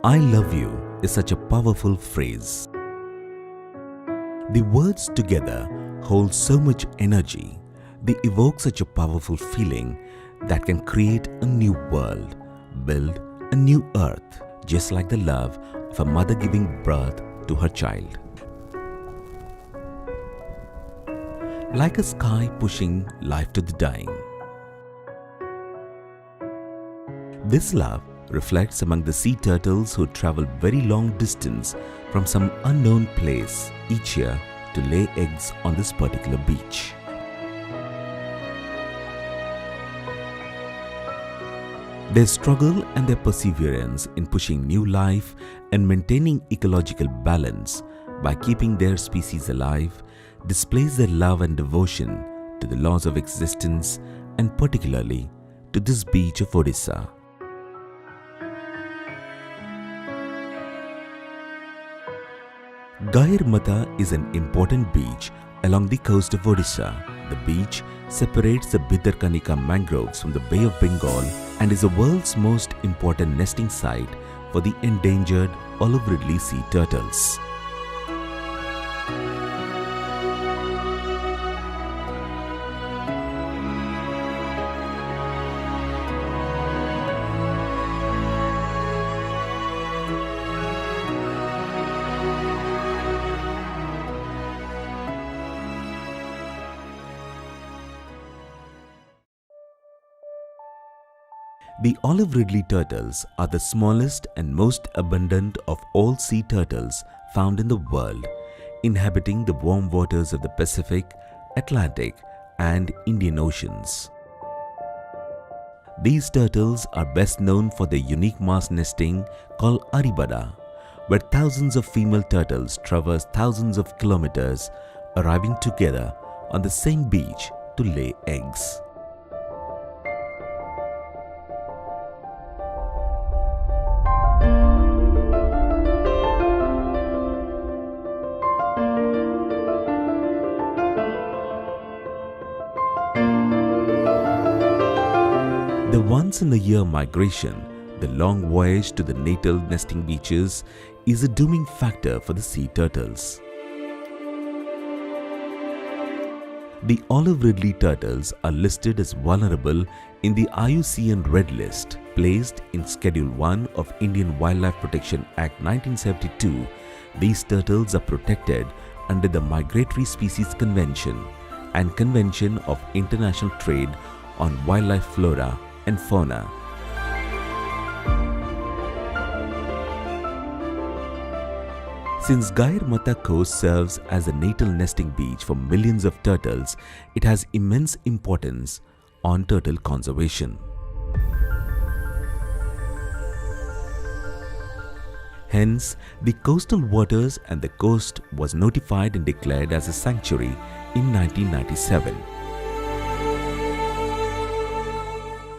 I love you is such a powerful phrase. The words together hold so much energy. They evoke such a powerful feeling that can create a new world, build a new earth, just like the love of a mother giving birth to her child. Like a sky pushing life to the dying. This love reflects among the sea turtles who travel very long distance from some unknown place each year to lay eggs on this particular beach. Their struggle and their perseverance in pushing new life and maintaining ecological balance by keeping their species alive displays their love and devotion to the laws of existence and particularly to this beach of Odisha. Gahirmatha is an important beach along the coast of Odisha. The beach separates the Bhitarkanika mangroves from the Bay of Bengal and is the world's most important nesting site for the endangered olive ridley sea turtles. The olive ridley turtles are the smallest and most abundant of all sea turtles found in the world, inhabiting the warm waters of the Pacific, Atlantic and Indian Oceans. These turtles are best known for their unique mass nesting called Aribada, where thousands of female turtles traverse thousands of kilometers, arriving together on the same beach to lay eggs. The once-in-a-year migration, the long voyage to the natal nesting beaches, is a dooming factor for the sea turtles. The olive ridley turtles are listed as vulnerable in the IUCN Red List, placed in Schedule 1 of Indian Wildlife Protection Act 1972. These turtles are protected under the Migratory Species Convention and Convention of International Trade on Wildlife Flora and Fauna. Since Gahirmatha coast serves as a natal nesting beach for millions of turtles, it has immense importance on turtle conservation. Hence, the coastal waters and the coast was notified and declared as a sanctuary in 1997.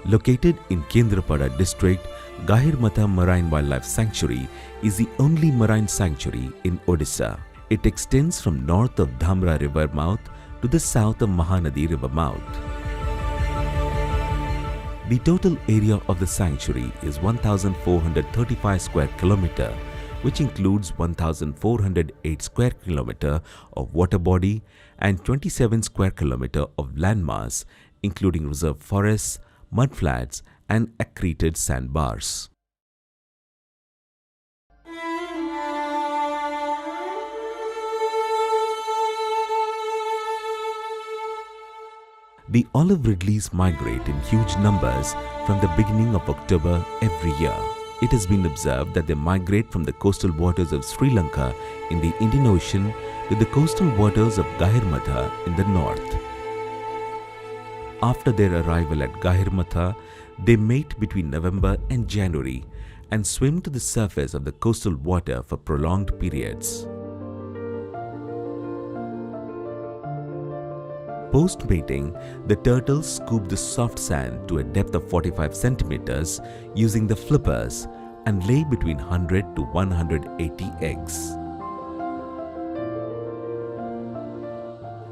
Located in Kendrapara district, Gahirmatha Marine Wildlife Sanctuary is the only marine sanctuary in Odisha. It extends from north of Dhamra river mouth to the south of Mahanadi river mouth. The total area of the sanctuary is 1,435 square kilometer, which includes 1,408 square kilometer of water body and 27 square kilometer of landmass, including reserve forests, mudflats and accreted sandbars. The olive ridleys migrate in huge numbers from the beginning of October every year. It has been observed that they migrate from the coastal waters of Sri Lanka in the Indian Ocean to the coastal waters of Gahirmatha in the north. After their arrival at Gahirmatha, they mate between November and January and swim to the surface of the coastal water for prolonged periods. Post-mating, the turtles scoop the soft sand to a depth of 45 centimeters using the flippers and lay between 100 to 180 eggs.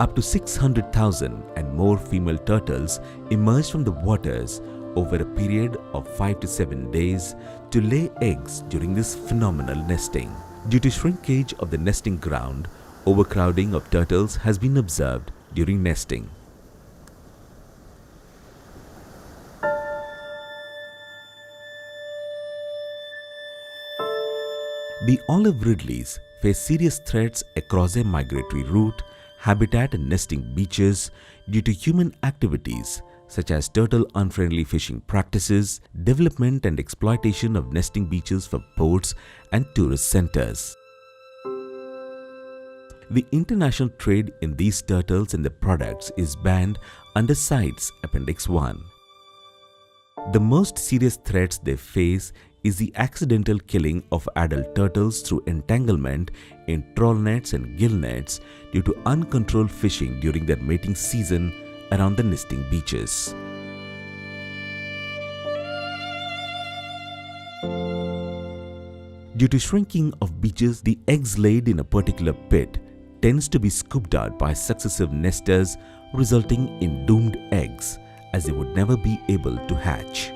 Up to 600,000 and more female turtles emerge from the waters over a period of 5 to 7 days to lay eggs during this phenomenal nesting. Due to shrinkage of the nesting ground, overcrowding of turtles has been observed during nesting. The olive ridleys face serious threats across their migratory route, habitat and nesting beaches due to human activities such as turtle-unfriendly fishing practices, development and exploitation of nesting beaches for ports and tourist centers. The international trade in these turtles and their products is banned under CITES Appendix 1. The most serious threats they face is the accidental killing of adult turtles through entanglement in trawl nets and gill nets due to uncontrolled fishing during their mating season around the nesting beaches. Due to shrinking of beaches, the eggs laid in a particular pit tends to be scooped out by successive nesters, resulting in doomed eggs as they would never be able to hatch.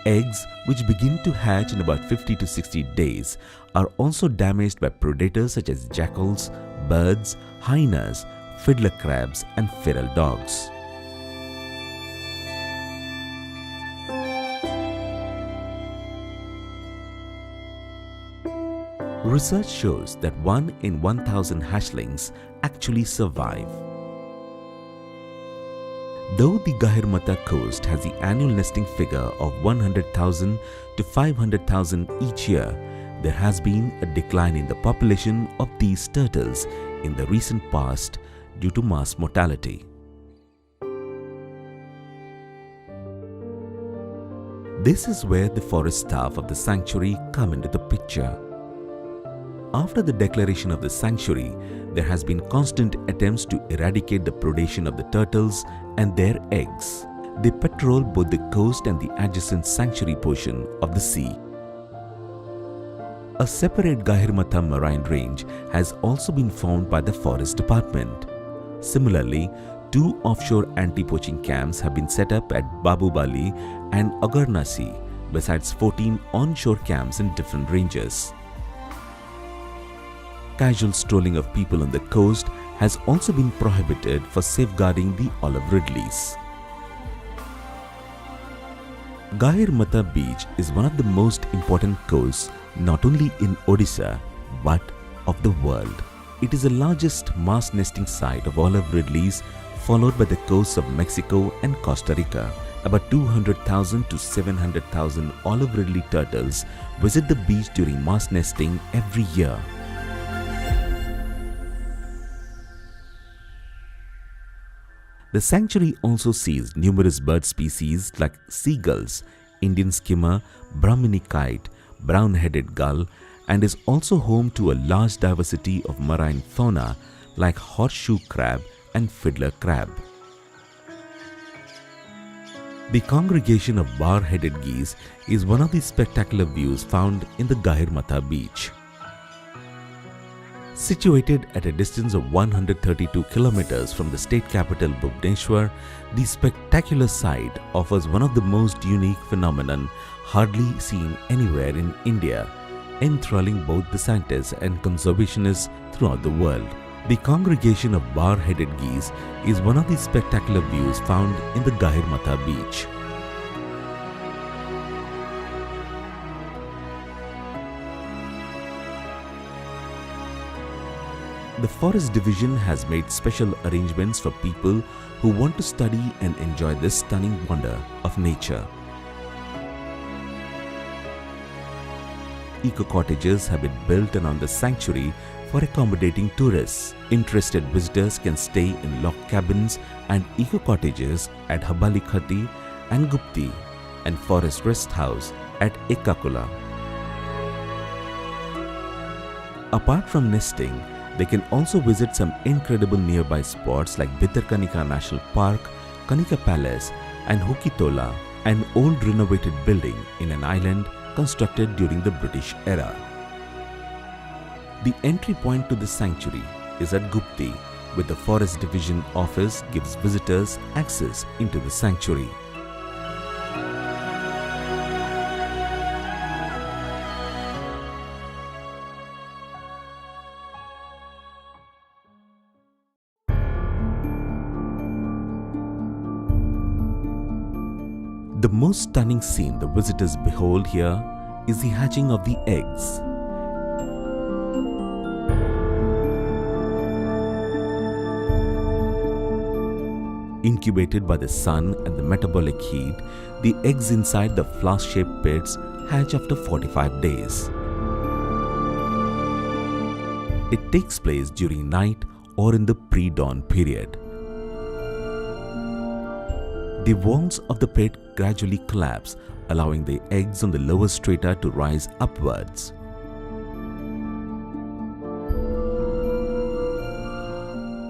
Eggs, which begin to hatch in about 50 to 60 days, are also damaged by predators such as jackals, birds, hyenas, fiddler crabs and feral dogs. Research shows that 1 in 1,000 hatchlings actually survive. Though the Gahirmatha coast has the annual nesting figure of 100,000 to 500,000 each year, there has been a decline in the population of these turtles in the recent past due to mass mortality. This is where the forest staff of the sanctuary come into the picture. After the declaration of the sanctuary, there has been constant attempts to eradicate the predation of the turtles and their eggs. They patrol both the coast and the adjacent sanctuary portion of the sea. A separate Gahirmatha marine range has also been found by the Forest Department. Similarly, 2 offshore anti-poaching camps have been set up at Babubali and Agarnasi, besides 14 onshore camps in different ranges. Casual strolling of people on the coast has also been prohibited for safeguarding the olive ridleys. Gahirmatha beach is one of the most important coasts not only in Odisha but of the world. It is the largest mass nesting site of olive ridleys, followed by the coasts of Mexico and Costa Rica. About 200,000 to 700,000 olive ridley turtles visit the beach during mass nesting every year. The sanctuary also sees numerous bird species like seagulls, Indian skimmer, Brahmini kite, brown-headed gull, and is also home to a large diversity of marine fauna like horseshoe crab and fiddler crab. The congregation of bar-headed geese is one of the spectacular views found in the Gahirmatha beach. Situated at a distance of 132 kilometers from the state capital Bhubaneswar, the spectacular site offers one of the most unique phenomenon hardly seen anywhere in India, enthralling both the scientists and conservationists throughout the world. The congregation of bar-headed geese is one of the spectacular views found in the Gahirmatha beach. The Forest Division has made special arrangements for people who want to study and enjoy this stunning wonder of nature. Eco-cottages have been built around the sanctuary for accommodating tourists. Interested visitors can stay in log cabins and eco-cottages at Habalikhati and Gupti and Forest Rest House at Ekakula. Apart from nesting, they can also visit some incredible nearby spots like Bhitarkanika National Park, Kanika Palace and Hukitola, an old renovated building in an island constructed during the British era. The entry point to the sanctuary is at Gupti, with the Forest Division office gives visitors access into the sanctuary. The most stunning scene the visitors behold here is the hatching of the eggs. Incubated by the sun and the metabolic heat, the eggs inside the flask-shaped pits hatch after 45 days. It takes place during night or in the pre-dawn period. The walls of the pit gradually collapse, allowing the eggs on the lower strata to rise upwards.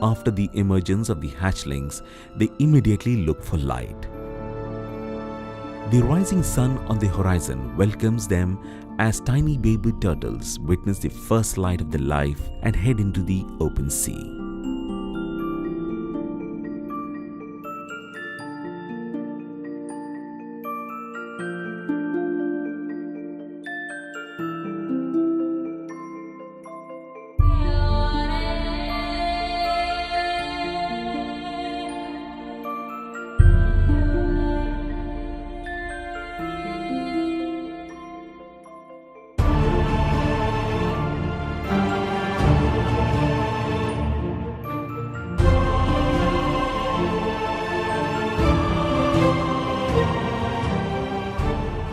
After the emergence of the hatchlings, they immediately look for light. The rising sun on the horizon welcomes them as tiny baby turtles witness the first light of their life and head into the open sea.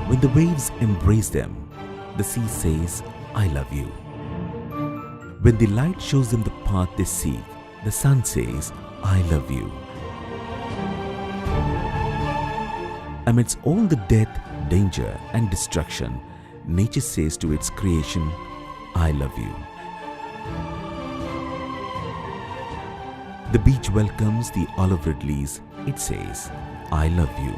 When the waves embrace them, the sea says, "I love you." When the light shows them the path they seek, the sun says, "I love you." Amidst all the death, danger and destruction, nature says to its creation, "I love you." The beach welcomes the olive ridleys. It says, "I love you."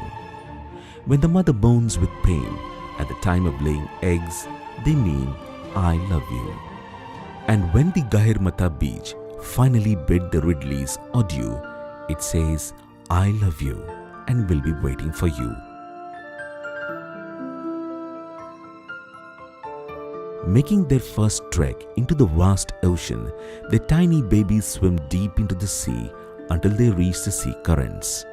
When the mother moans with pain at the time of laying eggs, they mean, "I love you." And when the Gahirmatha beach finally bid the ridleys adieu, it says, "I love you and will be waiting for you." Making their first trek into the vast ocean, the tiny babies swim deep into the sea until they reach the sea currents.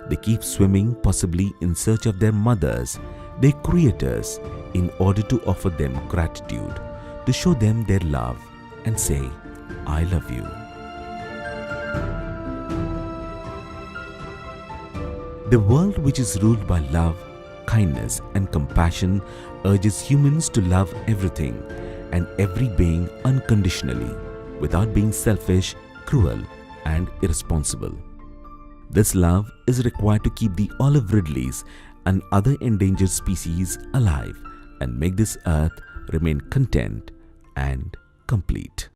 They keep swimming, possibly in search of their mothers, their creators, in order to offer them gratitude, to show them their love and say, "I love you." The world, which is ruled by love, kindness and compassion, urges humans to love everything and every being unconditionally, without being selfish, cruel and irresponsible. This love is required to keep the olive ridleys and other endangered species alive and make this earth remain content and complete.